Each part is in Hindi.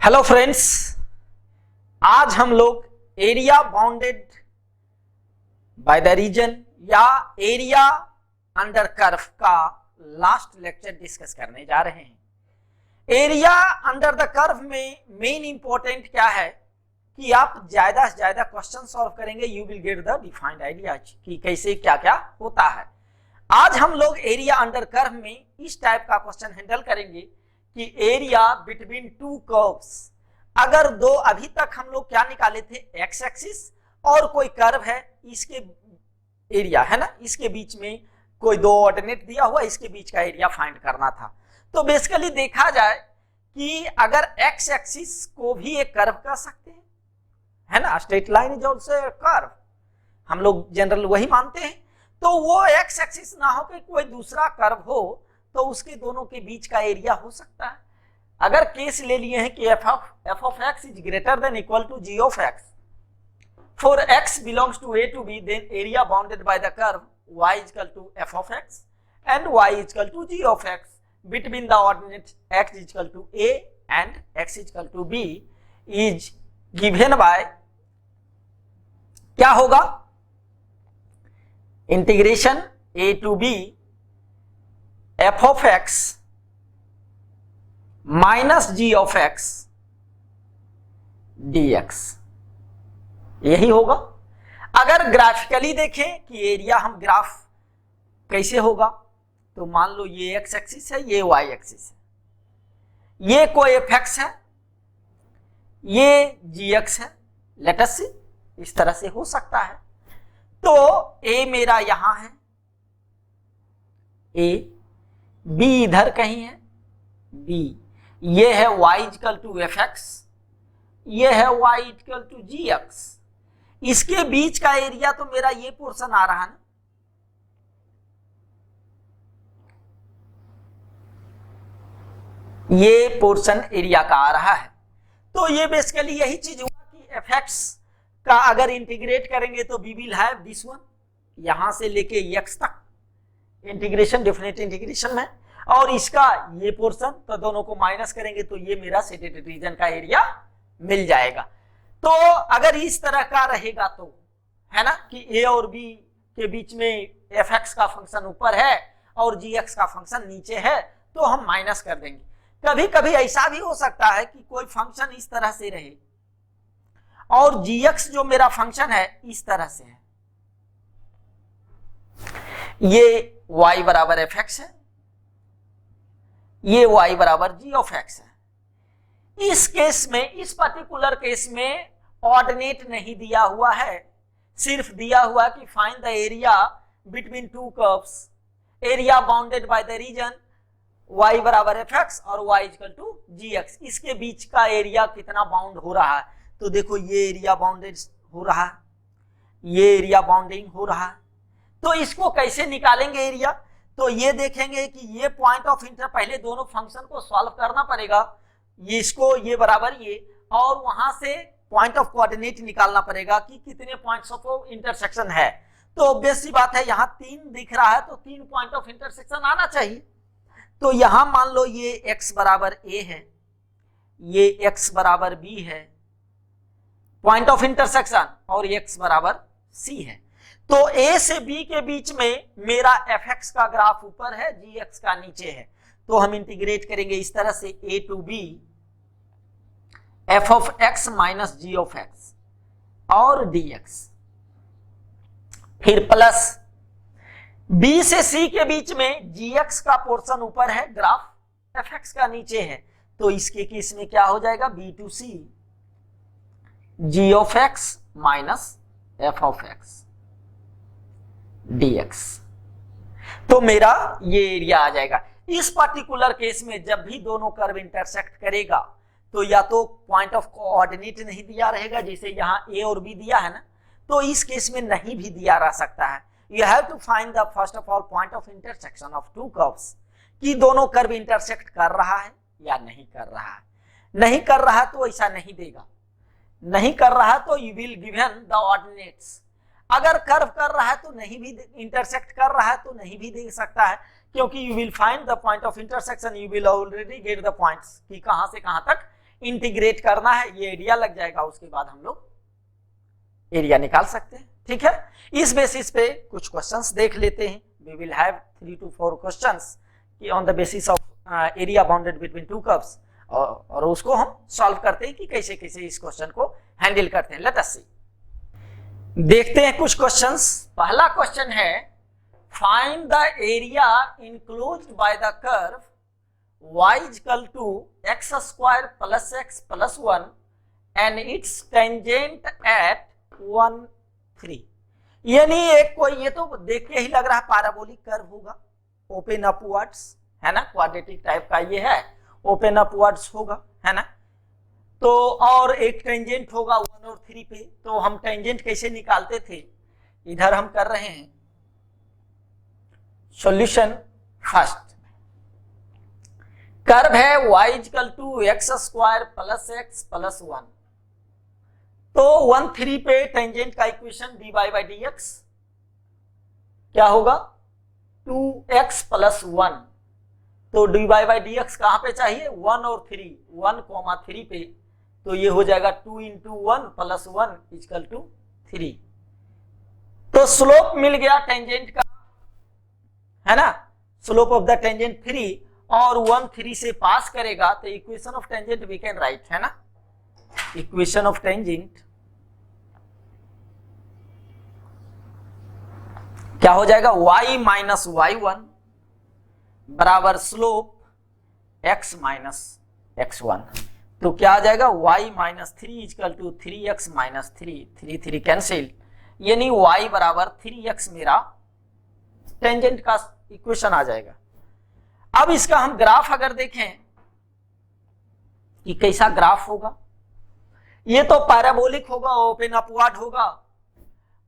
हेलो फ्रेंड्स, आज हम लोग area bounded by the region या एरिया अंडर कर्व का लास्ट लेक्चर डिस्कस करने जा रहे हैं। एरिया अंडर द कर्व में मेन इंपॉर्टेंट क्या है कि आप ज्यादा से ज्यादा क्वेश्चन सॉल्व करेंगे, you will get the defined idea कि कैसे क्या क्या होता है। आज हम लोग एरिया अंडर कर्व में इस टाइप का क्वेश्चन हैंडल करेंगे कि एरिया बिटवीन टू कर्व्स, अगर दो अभी तक हम लोग क्या निकाले थे, एक्स एक्सिस और कोई कर्व है, इसके एरिया है ना, इसके बीच में कोई दो ऑर्डिनेट दिया हुआ, इसके बीच का एरिया फाइंड करना था। तो बेसिकली देखा जाए कि अगर एक्स एक्सिस को भी एक कर्व कर सकते हैं, है ना, straight line is also curve, हम लोग जनरल वही मानते हैं। तो वो एक्स एक्सिस ना हो कि कोई दूसरा कर्व हो, तो उसके दोनों के बीच का एरिया हो सकता है। अगर केस ले लिए हैं कि f of x is greater than equal to g of x, for x belongs to a to b, then area bounded by the curve y is equal to f of x and y is equal to g of x between the ordinates x is equal to a and x is equal to b is given by, क्या होगा, integration a to b f of x minus g of x dx, यही होगा। अगर ग्राफिकली देखें कि एरिया हम ग्राफ कैसे होगा, तो मान लो ये x एक्सिस है, ये y एक्सिस है, ये कोई fx है, ये gx है, लेट अस सी, इस तरह से हो सकता है। तो a मेरा यहां है, a, b इधर कहीं है, b, ये है y इक्वल टू fx, ये है y इक्वल टू gx, इसके बीच का एरिया तो मेरा ये पोर्शन आ रहा है ना, ये पोर्शन एरिया का आ रहा है। तो ये बेसिकली यही चीज हुआ कि fx का अगर इंटीग्रेट करेंगे तो we will have this one, यहां से लेके x तक इंटीग्रेशन, डेफिनेट इंटीग्रेशन में, और इसका ये पोर्शन, तो दोनों को माइनस करेंगे तो ये मेरा सेटेड रीजन का एरिया मिल जाएगा। तो अगर इस तरह का रहेगा तो, है ना, कि a और b के बीच में fx का फंक्शन ऊपर है और gx का फंक्शन नीचे है, तो हम माइनस कर देंगे। कभी कभी ऐसा भी हो सकता है कि कोई फंक्शन इस तरह से रहे और gx जो मेरा फंक्शन है इस तरह से है, ये y बराबर fx है, ये y बराबर g ऑफ x है। इस केस में, इस पर्टिकुलर केस में ऑर्डिनेट नहीं दिया हुआ है, सिर्फ दिया हुआ कि find the area between two curves, area bounded by the region y बराबर fx और y इक्वल टू gx, इसके बीच का एरिया कितना बाउंड हो रहा है। तो देखो ये एरिया बाउंडेड हो रहा है, ये एरिया बाउंडिंग हो रहा है। तो इसको कैसे निकालेंगे एरिया, तो ये देखेंगे कि ये पॉइंट ऑफ इंटर, पहले दोनों फंक्शन को सॉल्व करना पड़ेगा, ये इसको ये बराबर ये, और वहां से पॉइंट ऑफ कोऑर्डिनेट निकालना पड़ेगा कि कितने पॉइंट्स ऑफ इंटरसेक्शन है। तो ऑब्वियस सी बात है, यहाँ 3 दिख रहा है तो 3 पॉइंट ऑफ इंटरसेक्शन आना चाहिए। तो यहां मान लो ये x बराबर a है, ये x बराबर b है, पॉइंट ऑफ इंटरसेक्शन, और x बराबर c है। तो a से b के बीच में मेरा fx का ग्राफ ऊपर है, gx का नीचे है। तो हम इंटीग्रेट करेंगे इस तरह से a to b f of x minus g of x और dx, फिर प्लस b से c के बीच में gx का पोर्शन ऊपर है, ग्राफ fx का नीचे है। तो इसके केस में क्या हो जाएगा, b to c g of x minus f of x dx, तो मेरा ये एरिया आ जाएगा। इस पर्टिकुलर केस में जब भी दोनों कर्व इंटरसेक्ट करेगा तो या तो पॉइंट ऑफ कोऑर्डिनेट नहीं दिया रहेगा, जैसे यहाँ a और b दिया है ना, तो इस केस में नहीं भी दिया रह सकता है। You have to find the first of all point of intersection of two curves, कि दोनों कर्व इंटरसेक्ट कर रहा है या नहीं कर रहा है। नहीं कर रहा तो ऐसा नहीं देगा, नहीं कर रहा तो you will given the ordinates. अगर कर्व कर रहा है तो नहीं भी, इंटरसेक्ट कर रहा है तो नहीं भी दे सकता है, क्योंकि you will find the point of intersection, you will already get the points कि कहां से कहां तक इंटीग्रेट करना है, ये एरिया लग जाएगा, उसके बाद हम लोग एरिया निकाल सकते हैं। ठीक है, इस बेसिस पे कुछ क्वेश्चंस देख लेते हैं। We will have 3 to 4 questions on the basis of area bounded between two curves, और उसको हम सॉल्व करते हैं कि कैसे कैसे इस क्वेश्चन को हैंडल करते हैं। लेट अस सी, देखते हैं कुछ क्वेश्चंस। पहला क्वेश्चन है, find the area enclosed by the curve y equal to x square plus x plus 1 and its tangent at 1 3। यानी एक कोई, ये तो देख के ही लग रहा है पैराबोलिक कर्व होगा, ओपन अपवर्ड्स है ना, क्वाड्रेटिक टाइप का ये है, ओपन अपवर्ड्स होगा है ना। तो और एक टेंजेंट होगा 1 और 3 पे। तो हम टेंजेंट कैसे निकालते थे, इधर हम कर रहे हैं सॉल्यूशन। फर्स्ट कर्व है y equal to x square plus x plus 1, तो 1 3 पे टेंजेंट का equation dy by d x क्या होगा, 2x प्लस 1। तो dy बाई डी एक्स कहां पे चाहिए, 1 और 3, 1,3 पे, तो ये हो जाएगा 2 इंटू 1 प्लस 1 इक्वल टू 3। तो स्लोप मिल गया टेंजेंट का, है ना, स्लोप ऑफ द टेंजेंट 3, और 1 3 से पास करेगा, तो equation of tangent we can write, है ना। इक्वेशन ऑफ टेंजेंट क्या हो जाएगा, y माइनस y1 बराबर स्लोप x माइनस x1। तो क्या आ जाएगा, y minus 3 equal to 3x minus 3, 3 3 cancel, यानी y बराबर 3x मेरा टेंजेंट का इक्वेशन आ जाएगा। अब इसका हम ग्राफ अगर देखें कि कैसा ग्राफ होगा, ये तो पैराबोलिक होगा, ओपन अपवर्ड होगा,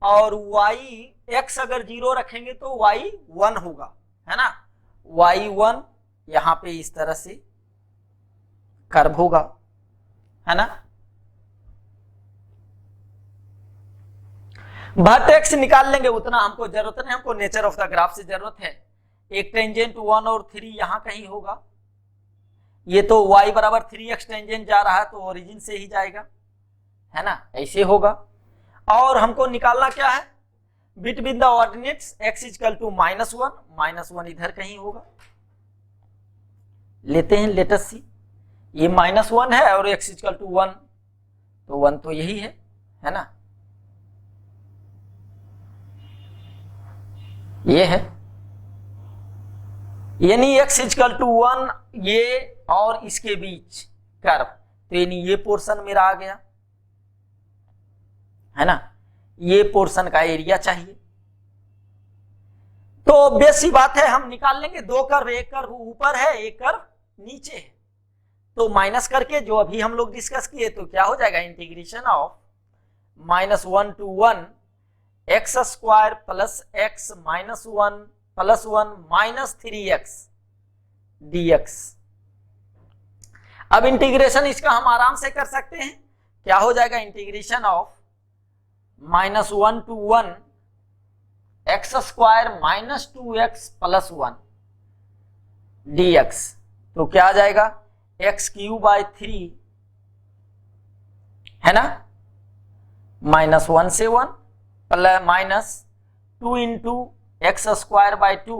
और y x अगर 0 रखेंगे तो y 1 होगा, है ना, y 1 यहां पे इस तरह से कर्व होगा, है ना। बट x निकाल लेंगे, उतना हमको जरूरत नहीं, हमको नेचर ऑफ द ग्राफ से जरूरत है। एक टेंजेंट 1 और 3 यहां कहीं होगा, ये तो y बराबर 3x टेंजेंट जा रहा है, तो ओरिजिन से ही जाएगा, है ना, ऐसे होगा। और हमको निकालना क्या है, between the ordinates x equal to -1 इधर कहीं होगा। लेते हैं, लेट अस सी, ये -1 है और x इक्वल टू 1, तो 1 तो यही है ना, ये है, यानी x इक्वल टू 1 ये और इसके बीच कर्व, तो यानी ये पोर्शन मेरा आ गया, है ना, ये पोर्शन का एरिया चाहिए। तो ऑब्वियस सी बात है, हम निकाल लेंगे, दो कर्व, एक कर्व ऊपर है, एक कर्व नीचे है, तो माइनस करके जो अभी हम लोग डिस्कस किए, तो क्या हो जाएगा, integration of -1 to 1 x square plus x minus 1 plus 1 minus 3x dx। अब इंटीग्रेशन इसका हम आराम से कर सकते हैं, क्या हो जाएगा, integration of -1 to 1 x square minus 2x plus 1 dx। तो क्या आ जाएगा, x³ 3, है ना, -1 से 1 plus minus 2 into x square by 2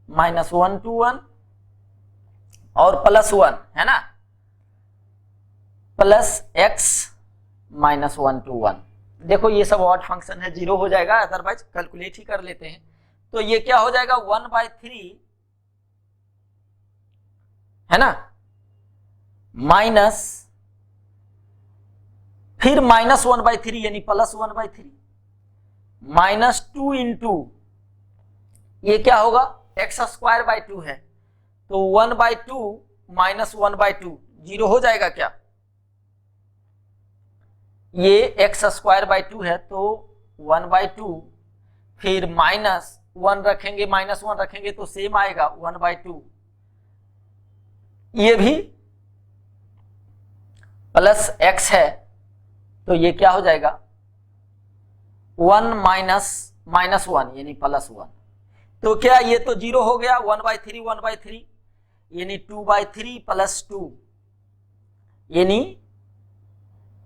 -1 to 1 और प्लस 1, है ना, प्लस x -1 to 1। देखो ये सब ऑड फंक्शन है, 0 हो जाएगा, अदरवाइज कैलकुलेट ही कर लेते हैं। तो ये क्या हो जाएगा, 1/3, है ना, माइनस फिर -1/3 यानी प्लस 1/3 -2 इंटू ये क्या होगा, एक्स स्क्वायर बाई 2 है, तो 1/2 माइनस 1/2 0 हो जाएगा क्या, ये एक्स स्क्वायर बाई 2 है, तो 1/2 फिर -1 रखेंगे, -1 रखेंगे तो सेम आएगा 1/2, ये भी प्लस x है, तो ये क्या हो जाएगा, 1 माइनस -1 यानी प्लस 1। तो क्या ये तो 0 हो गया, 1/3 यानी 2/3 प्लस 2 यानी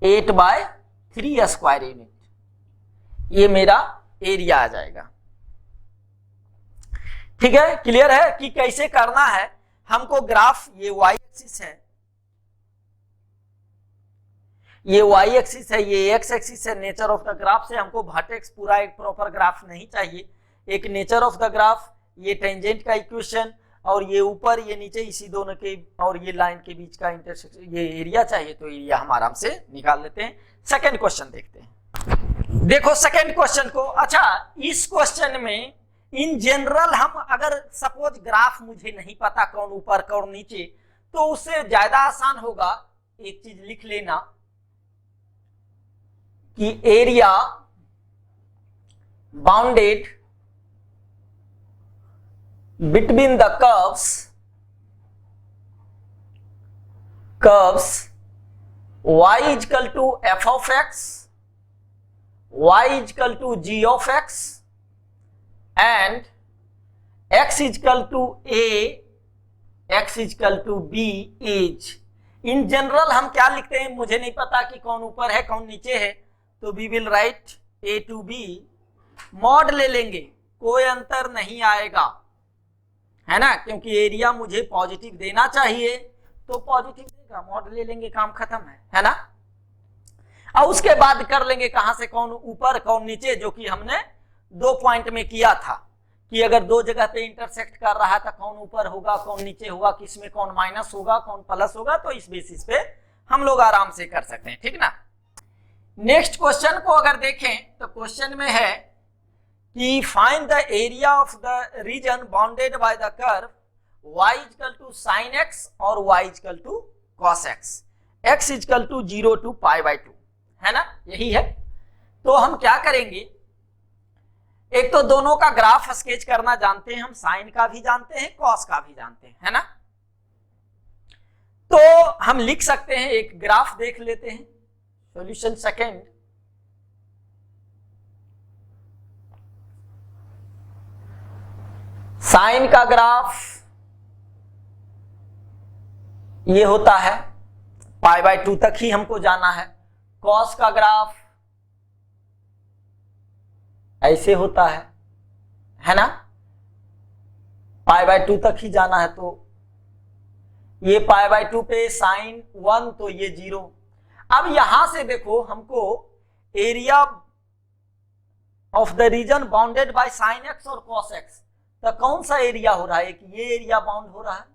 8/3 स्क्वायर यूनिट, ये मेरा एरिया आ जाएगा। ठीक है, क्लियर है कि कैसे करना है हमको। ग्राफ ये y एक्सिस है, ये y एक्सिस है, ये x एक्सिस है। नेचर ऑफ द ग्राफ से हमको वर्टेक्स पूरा एक प्रॉपर ग्राफ नहीं चाहिए, एक नेचर ऑफ द ग्राफ, ये टेंजेंट का इक्वेशन, और ये ऊपर ये नीचे, इसी दोनों के और ये लाइन के बीच का इंटरसेक्शन, ये एरिया चाहिए। तो एरिया हम आराम से निकाल लेते हैं। सेकंड क्वेश्चन देखते हैं। देखो सेकंड क्वेश्चन को। अच्छा, इस क्वेश्चन में इन जनरल हम अगर सपोज ग्राफ मुझे नहीं पता कौन ऊपर कौन नीचे, तो उससे ज्यादा आसान होगा एक चीज लिख लेना कि area bounded between the curves y is equal to f of x, y is equal to g of x and x is equal to a, x is equal to b is। In general हम क्या लिखते हैं, मुझे नहीं पता कि कौन ऊपर है कौन नीचे है, तो we will write a to b, mod ले लेंगे, कोई अंतर नहीं आएगा, है ना, क्योंकि एरिया मुझे पॉजिटिव देना चाहिए तो पॉजिटिव देगा, मॉड ले लेंगे, काम खत्म है ना। और उसके बाद कर लेंगे कहां से कौन ऊपर कौन नीचे, जो कि हमने 2 पॉइंट में किया था कि अगर 2 जगह पे इंटरसेक्ट कर रहा था कौन ऊपर होगा कौन नीचे होगा, किसमें कौन माइनस होगा कौन प्लस होगा, तो इस बेसिस पे हम लोग आराम से कर सकते हैं। ठीक ना। नेक्स्ट क्वेश्चन को अगर देखें तो क्वेश्चन में है कि find the area of the reason bounded by the curve y is equal to sin x और y is equal to cos x, x is equal to 0 to π/2, है ना, यही है। तो हम क्या करेंगे, एक तो दोनों का ग्राफ स्केच करना जानते हैं हम, साइन का भी जानते हैं कॉस का भी जानते हैं, है ना। तो हम लिख सकते हैं, एक ग्राफ देख लेते हैं। सॉल्यूशन सेकंड, साइन का ग्राफ ये होता है, π/2 तक ही हमको जाना है। कॉस का ग्राफ ऐसे होता है ना, π/2 तक ही जाना है। तो ये π/2 पे साइन 1 तो ये 0। अब यहां से देखो हमको area of the reason bounded by sine x और cos x, तो कौन सा एरिया हो रहा है, कि ये एरिया बाउंड हो रहा है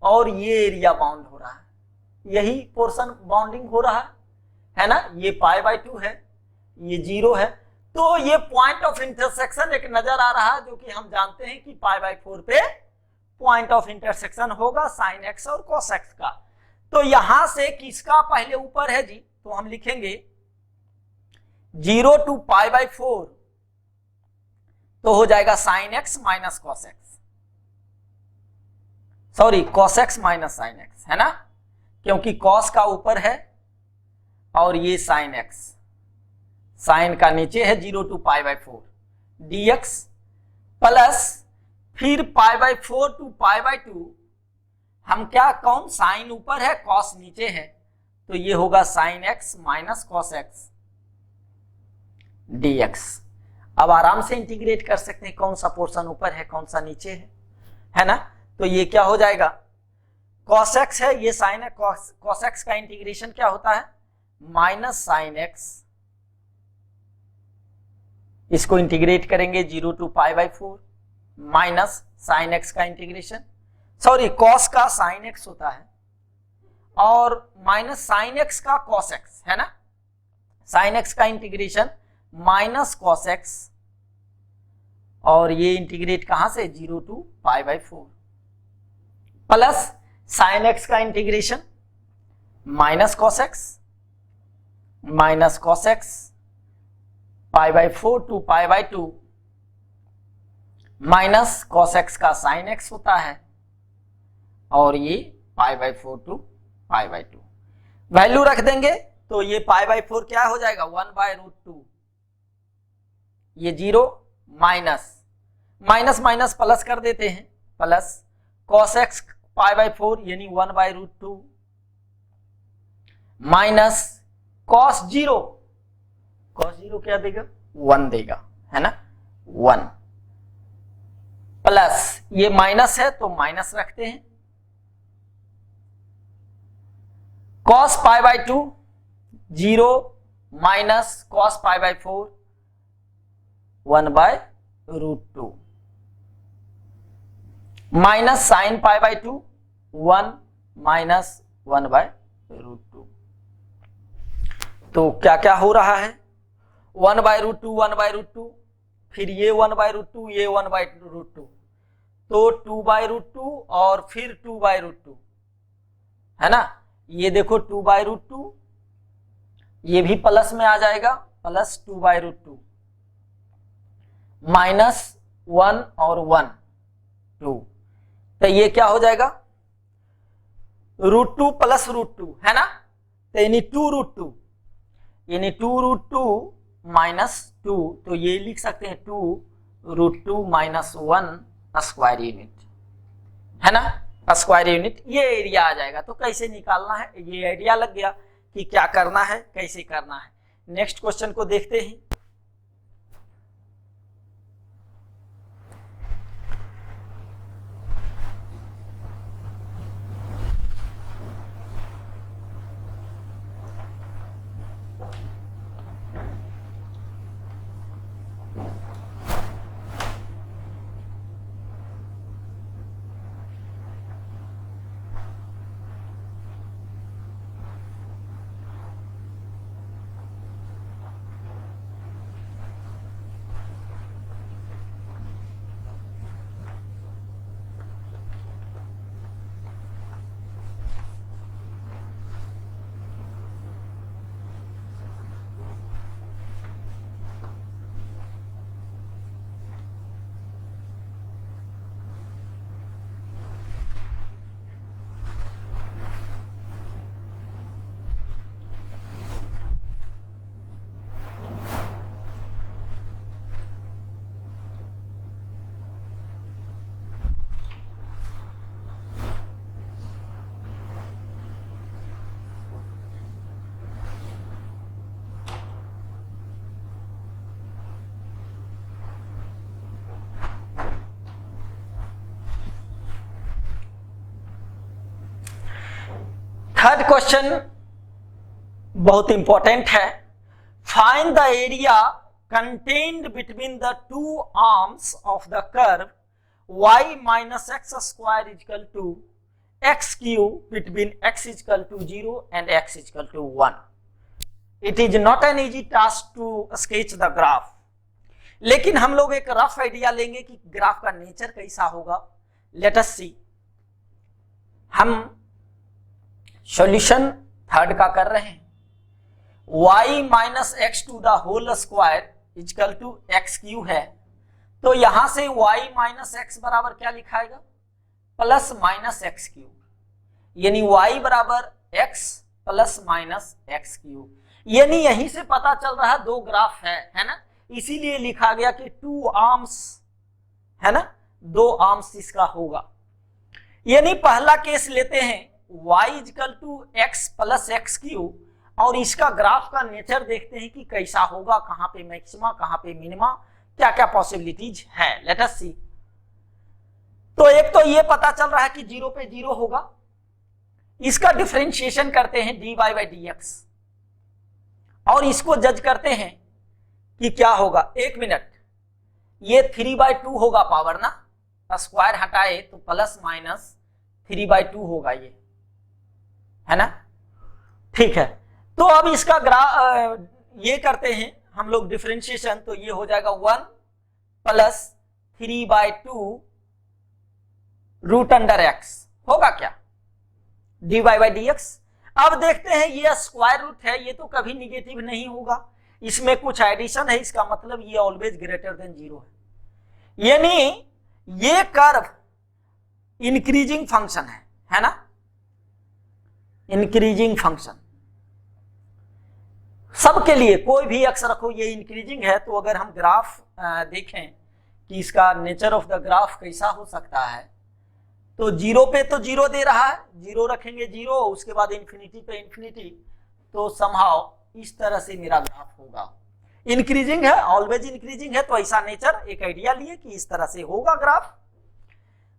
और ये एरिया बाउंड हो रहा है, यही पोर्शन बाउंडिंग हो रहा है ना। ये π/2 है, ये 0 है, तो ये पॉइंट ऑफ इंटरसेक्शन एक नजर आ रहा है, जो कि हम जानते हैं कि π/4 पे पॉइंट ऑफ इंटरसेक्शन होगा साइन x और cos x का। तो यहां से किसका पहले ऊपर है जी, तो हम लिखेंगे 0 to π/4, तो हो जाएगा sine x minus cos x, sorry cos x minus sine x, है ना, क्योंकि cos का ऊपर है और ये साइन x, साइन का नीचे है 0 to π/4 dx प्लस फिर π/4 to π/2, हम क्या कौन साइन ऊपर है cos नीचे है, तो ये होगा sine x minus cos x dx। अब आराम से इंटीग्रेट कर सकते हैं कौन सा पोर्शन ऊपर है कौन सा नीचे है ना। तो ये क्या हो जाएगा, cos x है, ये साइन है, cos x का इंटीग्रेशन क्या होता है, माइनस साइन x, इसको इंटीग्रेट करेंगे 0 to π/4 माइनस साइन x का इंटीग्रेशन, सॉरी cos का साइन x होता है और माइनस साइन x का cos x, है ना, साइन x का इंटीग्रेशन माइनस cos x, और ये इंटीग्रेट कहां से 0 to π/4 प्लस साइन x का integration minus cos x π/4 to π/2 minus cos x का साइन x होता है, और ये π/4 to π/2 वैल्यू रख देंगे, तो ये π/4 क्या हो जाएगा 1/√2, ये 0 माइनस माइनस माइनस प्लस कर देते हैं, प्लस cos x π/4 यानी 1/√2 minus cos zero, cos zero क्या देगा 1 देगा, है ना 1, प्लस ये माइनस है तो माइनस रखते हैं, cos pi by 2 0 minus cos pi by 4 1 by root 2 minus sine pi by 2 1 minus 1 by root 2। तो क्या क्या हो रहा है 1 बाय रूट 2 1 बाय रूट 2, फिर ये 1 बाय रूट 2 ये 1 बाय रूट 2, तो 2 बाय रूट 2 और फिर 2 बाय रूट 2, है ना। ये देखो 2 बाय रूट 2, ये भी प्लस में आ जाएगा, प्लस 2 बाय रूट 2 माइनस 1 और 1 2, तो ये क्या हो जाएगा रूट 2 प्लस रूट 2, है ना। तो यानी 2 रूट 2, यानी 2 रूट 2 माइनस 2, तो ये लिख सकते हैं 2 रूट 2 माइनस 1 स्क्वायर यूनिट, है ना स्क्वायर यूनिट, ये एरिया आ जाएगा। तो कैसे निकालना है ये आइडिया लग गया कि क्या करना है कैसे करना है। नेक्स्ट क्वेश्चन को देखते हैं। थर्ड क्वेश्चन बहुत इंपॉर्टेंट है। Find the area contained between the two arms of the curve y minus x square equal to x cube between x equal to 0 and x equal to 1। It is not an easy task to sketch the graph, लेकिन हम लोग एक रफ आइडिया लेंगे कि ग्राफ का नेचर कैसा होगा। Let us see. हम सॉल्यूशन थर्ड का कर रहे हैं। y minus x to the whole square equal to x cube है, तो यहां से y माइनस एक्स बराबर क्या लिखाएगा प्लस माइनस एक्स क्यू, यानी y बराबर x plus minus x cube. यानी यहीं से पता चल रहा है दो ग्राफ है ना, इसीलिए लिखा गया कि टू आर्म्स, है ना, दो आर्म्स इसका होगा। यानी पहला केस लेते हैं y equal to x plus x cube, और इसका ग्राफ का नेचर देखते हैं कि कैसा होगा, कहां पे मैक्सिमा कहां पे मिनिमा, क्या क्या पॉसिबिलिटीज है। लेट अस सी। तो एक तो ये पता चल रहा है कि 0 पे 0 होगा, इसका डिफरेंशिएशन करते हैं dy बाई डी एक्स, और इसको जज करते हैं कि क्या होगा। एक मिनट, ये 3/2 होगा पावर ना, स्क्वायर हटाए तो प्लस माइनस 3/2 होगा, ये है ना, ठीक है। तो अब इसका ये करते हैं हम लोग डिफरेंशिएशन, तो ये हो जाएगा 1 प्लस 3/2 रूट अंडर एक्स होगा क्या dy बाई डी एक्स। अब देखते हैं ये स्क्वायर रूट है, ये तो कभी निगेटिव नहीं होगा, इसमें कुछ एडिशन है, इसका मतलब ये ऑलवेज ग्रेटर देन 0 है। यानी ये कर्व इंक्रीजिंग फंक्शन है ना, इंक्रीजिंग फंक्शन सबके लिए, कोई भी अक्स रखो ये इंक्रीजिंग है। तो अगर हम ग्राफ देखें कि इसका नेचर ऑफ द ग्राफ कैसा हो सकता है, तो 0 पे तो 0 दे रहा है, 0 रखेंगे 0, उसके बाद इंफिनिटी पे इंफिनिटी, तो समहाउ इस तरह से मेरा ग्राफ होगा। इंक्रीजिंग है, ऑलवेज इंक्रीजिंग है, तो ऐसा नेचर एक आइडिया लिए कि इस तरह से होगा ग्राफ।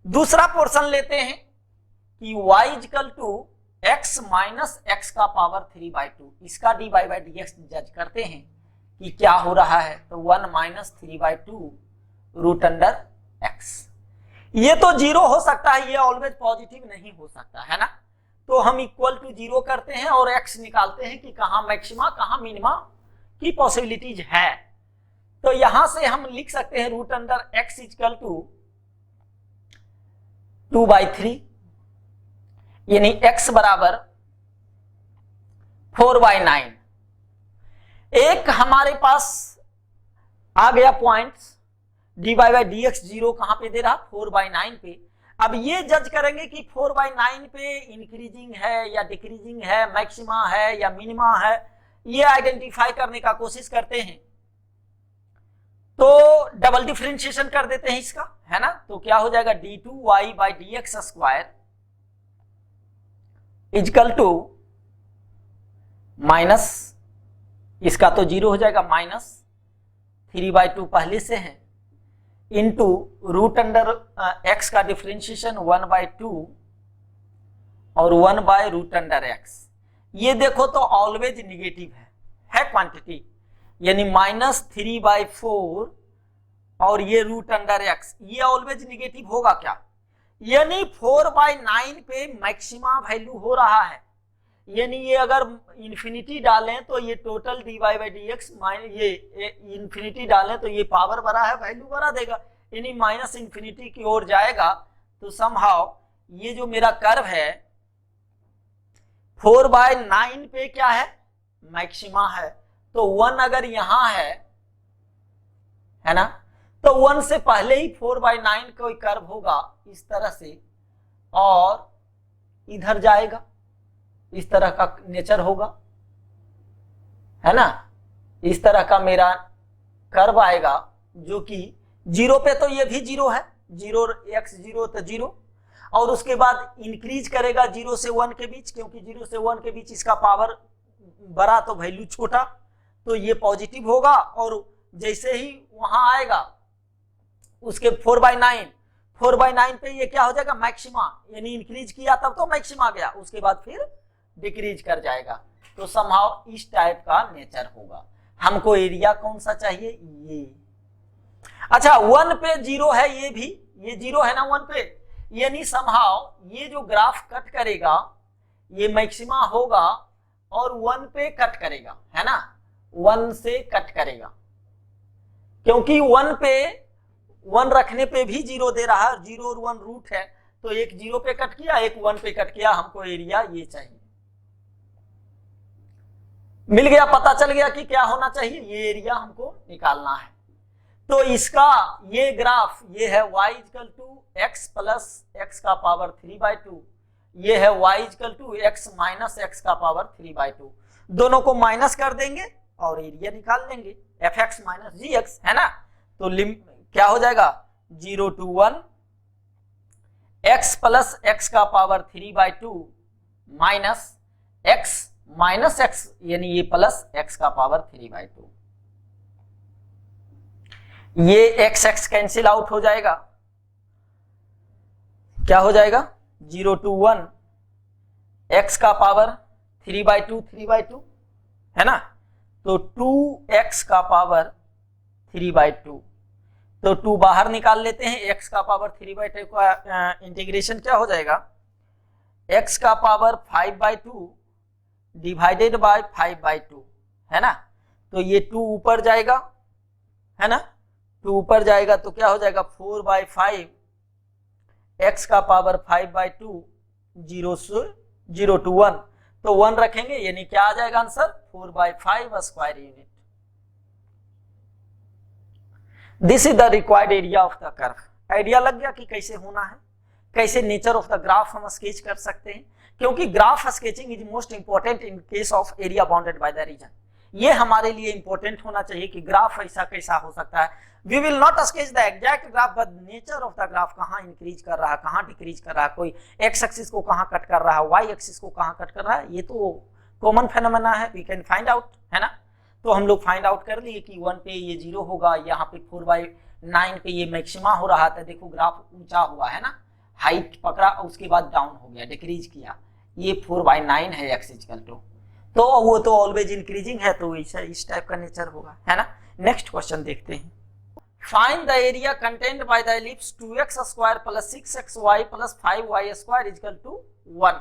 दूसरा पोर्शन लेते हैं कि y equal to x minus x का पावर 3/2, इसका dy/dx जज करते हैं कि क्या हो रहा है, तो 1 माइनस 3/2 रूट अंडर x। ये तो जीरो हो सकता है, ये ऑलवेज पॉजिटिव नहीं हो सकता है ना, तो हम इक्वल टू जीरो करते हैं और x निकालते हैं कि कहां मैक्सिमा कहां मिनिमा की पॉसिबिलिटीज है। तो यहां से हम लिख सकते हैं root under x equal to 2/3, यानी x बराबर 4/9। एक हमारे पास आ गया पॉइंट, dy/dx जीरो कहां पे दे रहा, 4/9 पे। अब ये जज करेंगे कि 4/9 पे इंक्रीजिंग है या डिक्रीजिंग है, मैक्सिमा है या मिनिमा है, ये आइडेंटिफाई करने का कोशिश करते हैं। तो डबल डिफरेंशिएशन कर देते हैं इसका, है ना, तो क्या हो जाएगा d2y/dx square equal to minus, इसका तो जीरो हो जाएगा, माइनस 3/2 पहले से है, इंटू रूट अंडर x का डिफरेंशिएशन 1/2 और 1/रूट अंडर x। ये देखो तो ऑलवेज निगेटिव है क्वांटिटी, यानी -3/4 और ये रूट अंडर x, ये ऑलवेज निगेटिव होगा क्या, यानी 4/9 पे मैक्सिमा वैल्यू हो रहा है, यानी ये अगर इंफिनिटी डालें तो ये टोटल dy/dx ये इंफिनिटी डालें तो ये पावर बड़ा है, वैल्यू बड़ा देगा, यानी माइनस इंफिनिटी की ओर जाएगा। तो समहाउ ये जो मेरा कर्व है 4/9 पे क्या है, मैक्सिमा है, तो 1 अगर यहां है ना, तो 1 से पहले ही 4/9 कोई कर्व होगा इस तरह से और इधर जाएगा, इस तरह का नेचर होगा, है ना, इस तरह का मेरा कर्व आएगा, जो कि जीरो पे तो ये भी जीरो है, जीरो x जीरो तो जीरो, और उसके बाद इंक्रीज करेगा 0 से 1 के बीच, क्योंकि 0 से 1 के बीच इसका पावर बड़ा तो वैल्यू छोटा, तो ये पॉजिटिव होगा, और जैसे ही वहां आएगा उसके 4/9 पे ये क्या हो जाएगा, मैक्सिमा, यानी इंक्रीज किया तब तो मैक्सिमा गया, उसके बाद फिर डिक्रीज कर जाएगा। तो समहाउ इस टाइप का नेचर होगा। हमको एरिया कौन सा चाहिए, ये, अच्छा 1 पे जीरो है, ये भी ये जीरो है ना 1 पे, यानी समहाउ ये जो ग्राफ कट करेगा ये मैक्सिमा होगा और 1 पे कट करेगा, है ना, 1 से कट करेगा, क्योंकि 1 पे 1 रखने पे भी जीरो दे रहा है, 0 और 1 रूट है, तो एक 0 पे कट किया एक 1 पे कट किया, हमको एरिया ये चाहिए। मिल गया, पता चल गया कि क्या होना चाहिए, ये एरिया हमको निकालना है। तो इसका ये ग्राफ ये है y equal to x plus x का पावर 3/2, ये है y equal to x minus x का पावर 3/2, दोनों को माइनस कर देंगे और एरिया निकाल लेंगे, fx माइनस gx, है ना, तो क्या हो जाएगा 0 to 1 x प्लस एक्स का पावर 3/2 माइनस x, यानी ये प्लस x का पावर 3/2, ये x कैंसिल आउट हो जाएगा, क्या हो जाएगा 0 to 1 x का पावर 3/2 है ना, तो 2x का पावर 3/2, तो 2 बाहर निकाल लेते हैं, x का पावर 3/2 का इंटीग्रेशन क्या हो जाएगा, x का पावर 5/2 डिवाइडेड बाय 5/2, है ना, तो ये 2 ऊपर जाएगा, है ना, 2 ऊपर जाएगा तो क्या हो जाएगा 4/5 x का पावर 5/2 0 to 1, तो 1 रखेंगे, यानी क्या आ जाएगा answer 4/5 square unit. This is the required area of the curve. Idea लग गया कि कैसे होना है, कैसे नेचर ऑफ द ग्राफ हम स्केच कर सकते हैं, क्योंकि graph sketching is most important in case of area bounded by the region. ये हमारे लिए इंपॉर्टेंट होना चाहिए कि ग्राफ ऐसा कैसा हो सकता है। We will not sketch the exact graph but nature of the graph, कहाँ इंक्रीज कर रहा है कहाँ डिक्रीज कर रहा है, कोई एक्स एक्सिस को कहाँ कट कर रहा है, वाई एक्सिस को कहाँ कट कर रहा है, ये तो कॉमन फेनोमेना है, वी कैन फाइंड आउट, है ना। तो हम लोग फाइंड आउट कर लिए कि 1 पे ये 0 होगा, यहाँ पे 4/9 पे ये मैक्सिमा हो रहा था, देखो ग्राफ ऊंचा हुआ है ना, हाइट पकड़ा उसके बाद डाउन हो गया, डिक्रीज किया, ये 4/9 है x इक्वल टू, तो वो तो ऑलवेज इंक्रीजिंग है, तो इस टाइप का नेचर होगा, है ना। नेक्स्ट क्वेश्चन देखते हैं। Find the area contained by the ellipse 2x square plus 6xy plus 5y square equal to 1।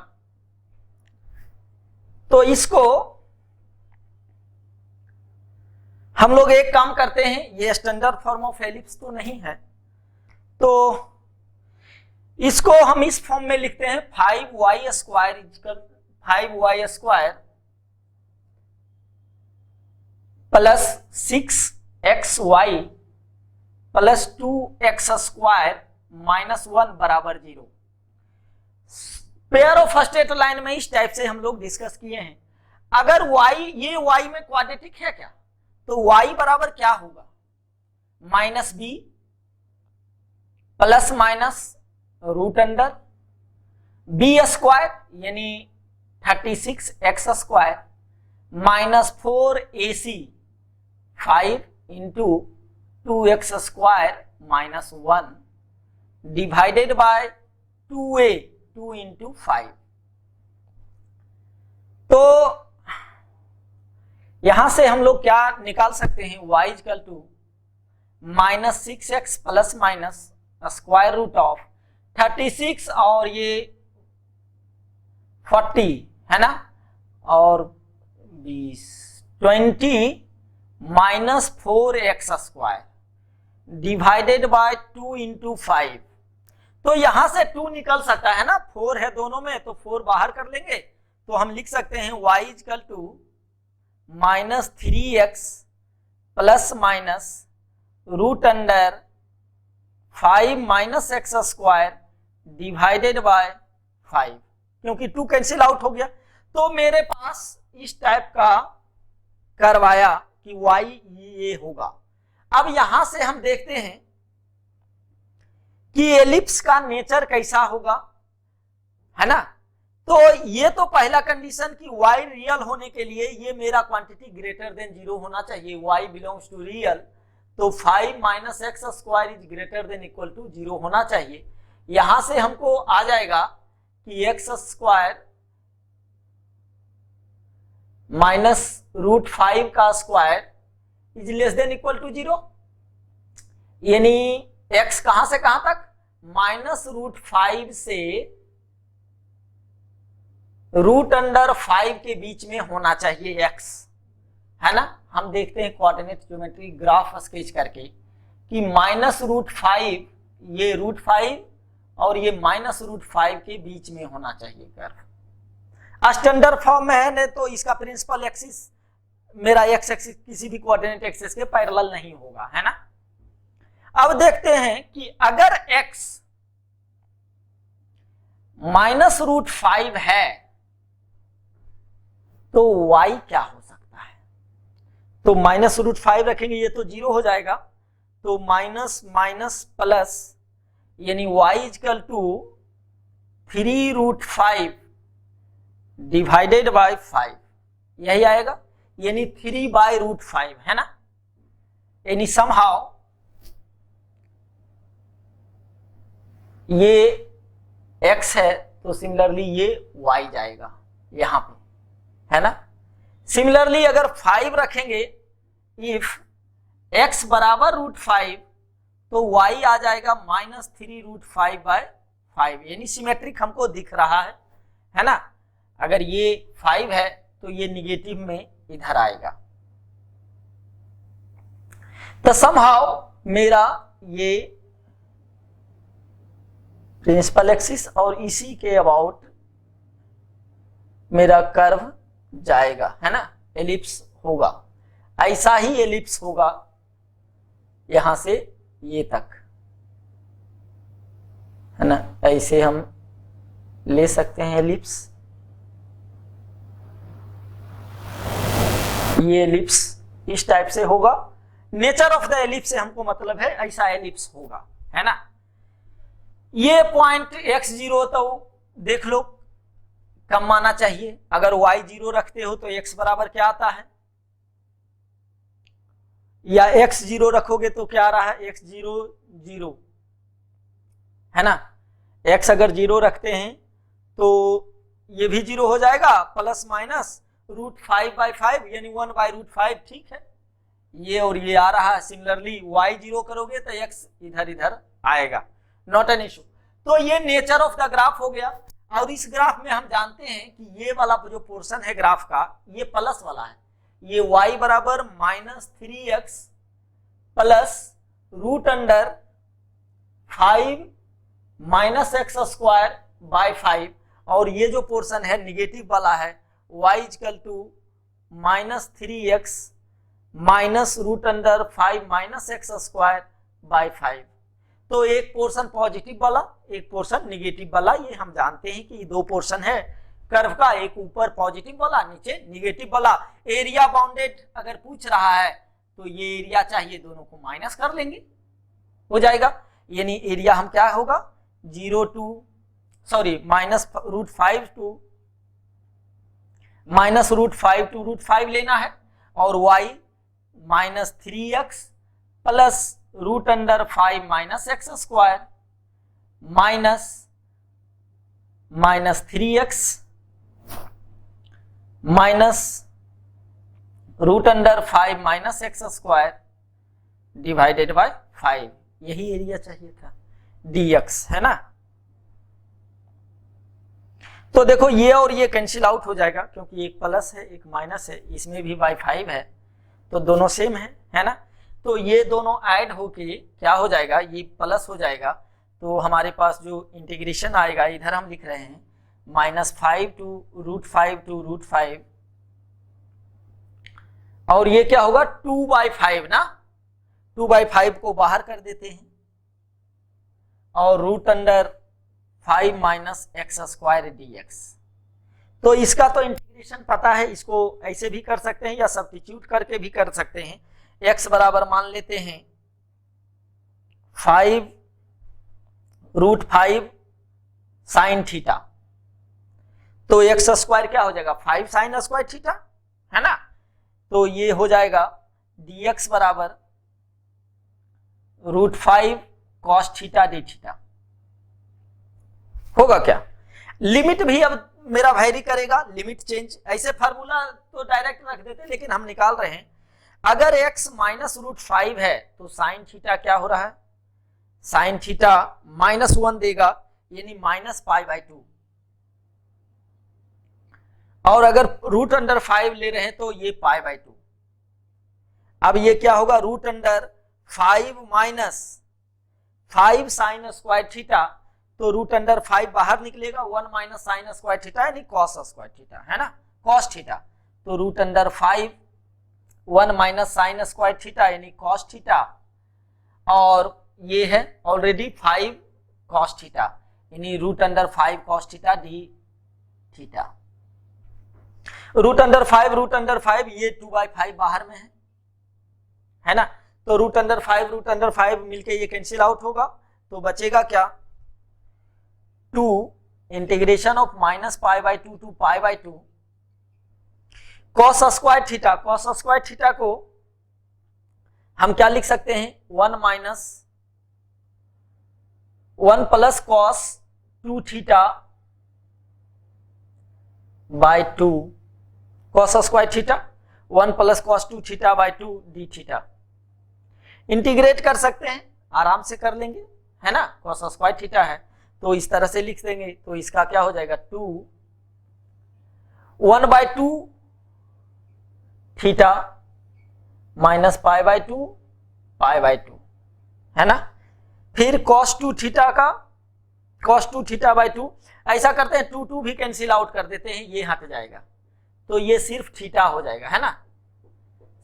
तो इसको हम लोग एक काम करते हैं, ये स्टैंडर्ड फॉर्म ऑफ एलिप्स तो नहीं है, तो इसको हम इस फॉर्म में लिखते हैं 5y square equal 5y square plus 6xy plus 2x square minus 1 बराबर 0। पेयर ऑफ स्ट्रेट लाइन में इस टाइप से हम लोग डिस्कस किए हैं। अगर y, ये y में क्वाड्रेटिक है क्या, तो y बराबर क्या होगा, minus b plus minus root under b square यानी 36x square minus 4ac 5 into 2x square minus 1 divided by 2a 2 into 5। तो यहां से हम लोग क्या निकाल सकते हैं, y equal to minus 6x plus minus square root of 36 और ये 40 है ना, और 20 minus 4x square divided by 2 into 5। तो यहां से 2 निकल सकता है ना, 4 है दोनों में, तो 4 बाहर कर लेंगे, तो हम लिख सकते हैं y equal to minus 3x plus minus root under 5 minus x square divided by 5, क्योंकि 2 कैंसिल आउट हो गया। तो मेरे पास इस टाइप का करवाया कि y ये होगा। अब यहां से हम देखते हैं कि एलिप्स का नेचर कैसा होगा, है ना। तो ये तो पहला कंडीशन कि y रियल होने के लिए ये मेरा क्वांटिटी ग्रेटर देन 0 होना चाहिए, y बिलोंग्स टू रियल, तो 5 minus x square is greater than equal to 0 होना चाहिए। यहां से हमको आ जाएगा कि एक्स स्क्वायर माइनस रूट 5 का square is less than equal to 0, यानी x कहां से कहां तक, माइनस रूट 5 से रूट अंडर 5 के बीच में होना चाहिए x, है ना। हम देखते हैं कोऑर्डिनेट ज्योमेट्री ग्राफ स्केच करके कि माइनस रूट 5, ये रूट 5 और ये माइनस रूट 5 के बीच में होना चाहिए कर्व। स्टैंडर्ड फॉर्म में है, नहीं तो इसका प्रिंसिपल एक्सिस मेरा एक्स एक्सिस किसी भी कोऑर्डिनेट एक्सिस के पैरेलल नहीं होगा, है ना। अब देखते हैं कि अगर x माइनस रूट 5 है तो y क्या हो सकता है, तो माइनस रूट 5 रखेंगे, ये तो 0 हो जाएगा, तो माइनस माइनस प्लस यानी y equal to 3 root 5 divided by 5, यही आएगा, यानी 3 बाय रूट 5, है ना। यानी समहाउ ये x है तो सिमिलरली ये y जाएगा यहां पे, है ना। सिमिलरली अगर 5 रखेंगे, इफ x बराबर रूट 5 तो y आ जाएगा माइनस 3 रूट 5 बाय 5, यानी सिमेट्रिक हमको दिख रहा है ना। अगर ये 5 है तो ये निगेटिव में इधर आएगा। तो समहाउ मेरा ये प्रिंसिपल एक्सिस और इसी के अबाउट मेरा कर्व जाएगा, है ना, एलिप्स होगा, ऐसा ही एलिप्स होगा यहां से ये तक, है ना। ऐसे हम ले सकते हैं एलिप्स, ये एलिप्स इस टाइप से होगा। नेचर ऑफ द एलिप्स से हमको मतलब है ऐसा एलिप्स होगा, है ना। ये पॉइंट x0 तो देख लो कम आना चाहिए। अगर y 0 रखते हो तो x बराबर क्या आता है, या x 0 रखोगे तो क्या आ रहा है, x 0 0 है ना। x अगर 0 रखते हैं तो ये भी 0 हो जाएगा, प्लस माइनस √5/5 यानी 1/√5, ठीक है। ये और ये आ रहा है। सिमिलरली y 0 करोगे तो x इधर इधर आएगा, नॉट एन इशू। तो ये नेचर ऑफ द ग्राफ हो गया। और इस ग्राफ में हम जानते हैं कि ये वाला जो पोर्शन है ग्राफ का, ये प्लस वाला है। ये y बराबर -3x प्लस √5 -x² और ये जो पोर्शन है निगेटिव वाला है, y equal to -3x minus √5 -x²/5। तो एक पोर्शन पॉजिटिव वाला, एक पोर्शन निगेटिव वाला। ये हम जानते हैं कि दो पोर्शन है कर्व का, एक ऊपर पॉजिटिव वाला, नीचे निगेटिव वाला। एरिया बाउंडेड अगर पूछ रहा है तो ये एरिया चाहिए, दोनों को माइनस कर लेंगे, हो जाएगा। यानी एरिया हम क्या होगा, -√5 टू √5 लेना है, और y -3x plus √5 -x² -3x minus √5 -x² divided by 5। यही एरिया चाहिए था, dx, है ना। तो देखो ये और ये कैंसिल आउट हो जाएगा, क्योंकि एक प्लस है एक माइनस है, इसमें भी बाय 5 है, तो दोनों सेम है ना। तो ये दोनों ऐड होके क्या हो जाएगा, ये प्लस हो जाएगा। तो हमारे पास जो इंटीग्रेशन आएगा, इधर हम लिख रहे हैं -5 टू √5 और ये क्या होगा 2/5 ना, 2/5 को बाहर कर देते हैं और √5 -x² dx। तो इसका तो इंटीग्रेशन पता है, इसको ऐसे भी कर सकते हैं या सब्स्टिट्यूट करके भी कर सकते हैं। x बराबर मान लेते हैं 5√5 sin थीटा, तो x² क्या हो जाएगा 5 sin² थीटा, है ना। तो ये हो जाएगा dx बराबर √5 cos थीटा d थीटा, होगा क्या। लिमिट भी अब मेरा वैरी करेगा, लिमिट चेंज, ऐसे फार्मूला तो डायरेक्ट रख देते, लेकिन हम निकाल रहे हैं। अगर x -√5 है तो साइन थीटा क्या हो रहा है, साइन थीटा -1 देगा, यानी -π/2। और अगर √5 ले रहे हैं तो ये π/2। अब ये क्या होगा, √5 -5 sin² थीटा, तो √5 बाहर निकलेगा, 1 - sin² थीटा यानी cos² थीटा, है ना, cos थीटा। तो √5 1 - sin² थीटा यानी cos थीटा, और ये है ऑलरेडी 5 cos थीटा यानी √5 cos थीटा d थीटा। √5 ये 2/5 बाहर में है ना। तो √5 मिलके ये कैंसिल आउट होगा, तो बचेगा क्या 2 integration of -π/2 to π/2 cos² theta. cos² theta को हम क्या लिख सकते हैं, 1 plus cos 2 theta by 2 cos² theta, 1 plus cos 2 theta by 2 d theta. Integrate कर सकते हैं, आराम से कर लेंगे, है ना। cos² थीटा है तो इस तरह से लिख देंगे, तो इसका क्या हो जाएगा 1/2 थीटा माइनस π/2 π/2, है ना। फिर cos 2 थीटा का cos 2 थीटा बाय 2, ऐसा करते हैं 2 भी कैंसिल आउट कर देते हैं, ये हट जाएगा, तो ये सिर्फ थीटा हो जाएगा, है ना,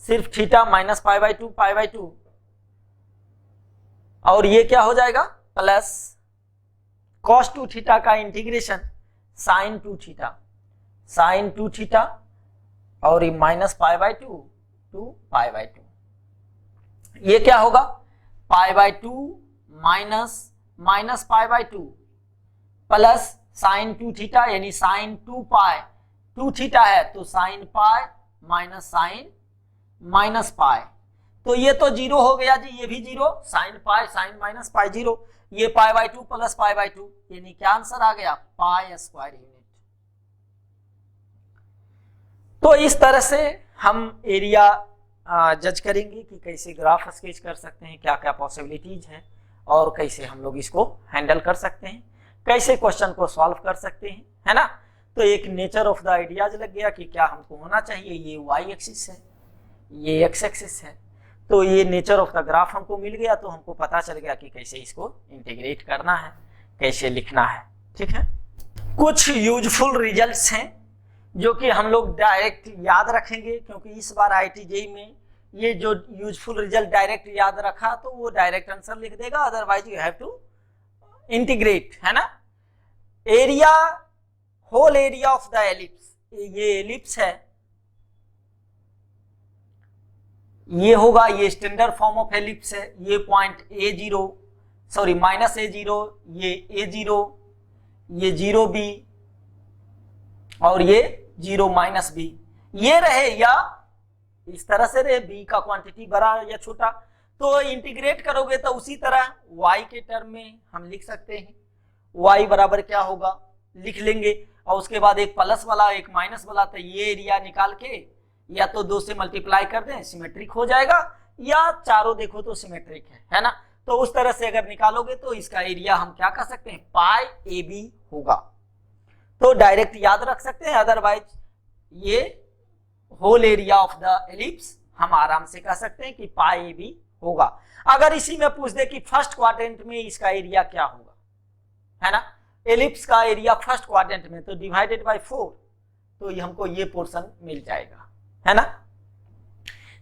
सिर्फ थीटा -π/2 π/2। और ये क्या हो जाएगा प्लस cos 2 थीटा का इंटीग्रेशन sin 2 थीटा और -π/2 टू π/2। ये क्या होगा π/2 माइनस -π/2 प्लस साइन 2 थीटा यानी साइन 2 पाई, 2 थीटा है तो sine pi minus sine minus pi, तो ये तो जीरो हो गया जी, ये भी zero, sine pi sine minus pi zero, ये pi by 2 plus pi by 2, यानी क्या आंसर आ गया, पाई स्क्वायर यूनिट। तो इस तरह से हम एरिया जज करेंगे कि कैसे ग्राफ स्केच कर सकते हैं, क्या क्या पॉसिबिलिटीज हैं और कैसे हम लोग इसको हैंडल कर सकते हैं, कैसे क्वेश्चन को सॉल्व कर सकते हैं, है ना। तो एक नेचर ऑफ द आइडियाज लग गया कि क्या हमको होना चाहिए, ये वाई एक्सिस है, ये एक्स एक्सिस है, तो ये नेचर ऑफ द ग्राफ हमको मिल गया, तो हमको पता चल गया कि कैसे इसको इंटीग्रेट करना है, कैसे लिखना है, ठीक है। कुछ यूजफुल रिजल्ट्स हैं जो कि हम लोग डायरेक्ट याद रखेंगे, क्योंकि इस बार IIT-JEE में ये जो यूजफुल रिजल्ट डायरेक्ट याद रखा तो वो डायरेक्ट आंसर लिख देगा, otherwise you have to integrate, है ना। Area, whole area of the ellipse, ये एलिप्स है, ये होगा, ये स्टैंडर्ड फॉर्म ऑफ एलिप्स है, ये point A0 sorry minus A0, ये A0, ये 0B और ये 0 माइनस B, ये रहे या इस तरह से रहे, B का क्वांटिटी बड़ा या छोटा, तो इंटीग्रेट करोगे तो उसी तरह y के टर्म में हम लिख सकते हैं, y बराबर क्या होगा लिख लेंगे, और उसके बाद एक प्लस वाला एक माइनस वाला, तो ये एरिया निकाल के या तो 2 से मल्टीप्लाई कर दें, सिमेट्रिक हो जाएगा, या चारों देखो तो सिमेट्रिक है ना। तो उस तरह से अगर निकालोगे तो इसका एरिया हम क्या कर सकते हैं, पाई AB होगा, तो डायरेक्ट याद रख सकते हैं, अदरवाइज ये whole area of the ellipse हम आराम से कह सकते हैं कि पाई AB होगा। अगर इसी में पूछ दे कि फर्स्ट क्वाड्रेंट में इसका एरिया क्या होगा, है ना, एलिप्स का एरिया फर्स्ट क्वाड्रेंट में, तो डिवाइडेड बाय 4, तो ये हमको ये पोर्शन मिल जाएगा, है ना।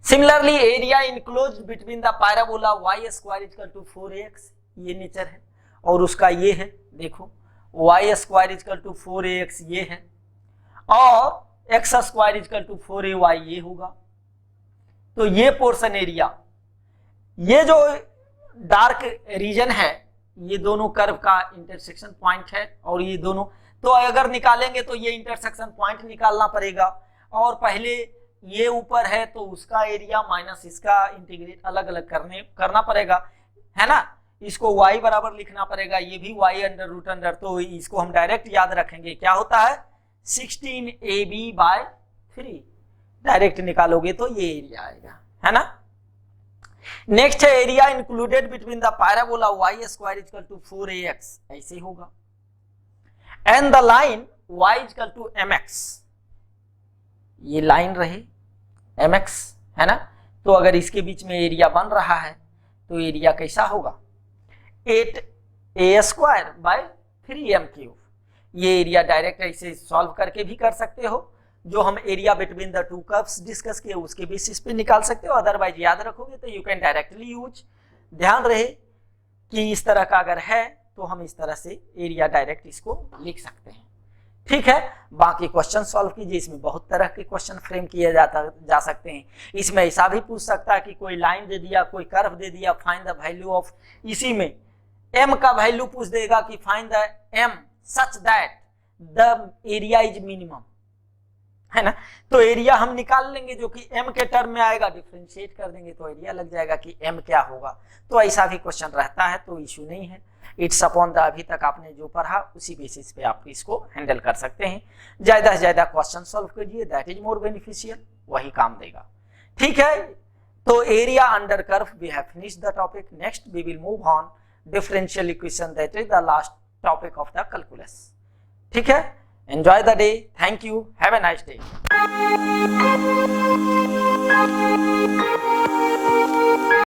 Similarly area enclosed between the parabola y square equal to 4ax, ये नेचर है, और उसका ये है, देखो y square equal to 4ax ये है, और x square equal to 4ay ये होगा। तो ये पोर्शन एरिया, ये जो डार्क रीजन है, ये दोनों कर्व का इंटरसेक्शन पॉइंट है, और ये दोनों, तो अगर निकालेंगे तो ये इंटरसेक्शन पॉइंट निकालना पड़ेगा, और पहले ये ऊपर है तो उसका एरिया माइनस इसका इंटीग्रेट अलग अलग करना पड़ेगा, है ना। इसको y बराबर लिखना पड़ेगा, ये भी y अंडर रूट अंडर, तो इसको हम डायरेक्ट याद रखेंगे, क्या होता है 16ab/3, डायरेक्ट निकालोगे तो ये एरिया आएगा, है ना। नेक्स्ट है area included between the parabola y square equal to 4ax, ऐसे होगा, and the line y equal to mx, ये लाइन रहे mx, है ना। तो अगर इसके बीच में एरिया बन रहा है तो एरिया कैसा होगा, 8a²/3m³। ये एरिया डायरेक्ट ऐसे सॉल्व करके भी कर सकते हो, जो हम area between the to curves discuss किए उसके बेसिस पे निकाल सकते हो, अदरवाइज याद रखोगे तो यू कैन डायरेक्टली यूज। ध्यान रहे कि इस तरह का अगर है तो हम इस तरह से एरिया डायरेक्ट इसको लिख सकते हैं, ठीक है। बाकी क्वेश्चन सॉल्व कीजिए, इसमें बहुत तरह के क्वेश्चन फ्रेम किए जा सकते हैं। इसमें ऐसा भी पूछ सकता है कि कोई लाइन दे दिया, कोई कर्व दे दिया, फाइंड द वैल्यू ऑफ, इसी में m का वैल्यू पूछ देगा कि find the m such that the area is minimum, है ना। तो एरिया हम निकाल लेंगे जो कि m के टर्म में आएगा, डिफरेंशिएट कर देंगे तो एरिया लग जाएगा कि m क्या होगा। तो ऐसा भी क्वेश्चन रहता है, तो इश्यू नहीं है, इट्स अपॉन द अभी तक आपने जो पढ़ा उसी बेसिस पे आप इसको हैंडल कर सकते हैं। ज्यादा से ज्यादा क्वेश्चन सॉल्व कीजिए, दैट इज मोर बेनिफिशियल, वही काम देगा, ठीक है। तो area under curve we have finished the topic. Next we will move on differential equation, that is the last topic of the calculus, ठीक है। Enjoy the day, thank you, have a nice day.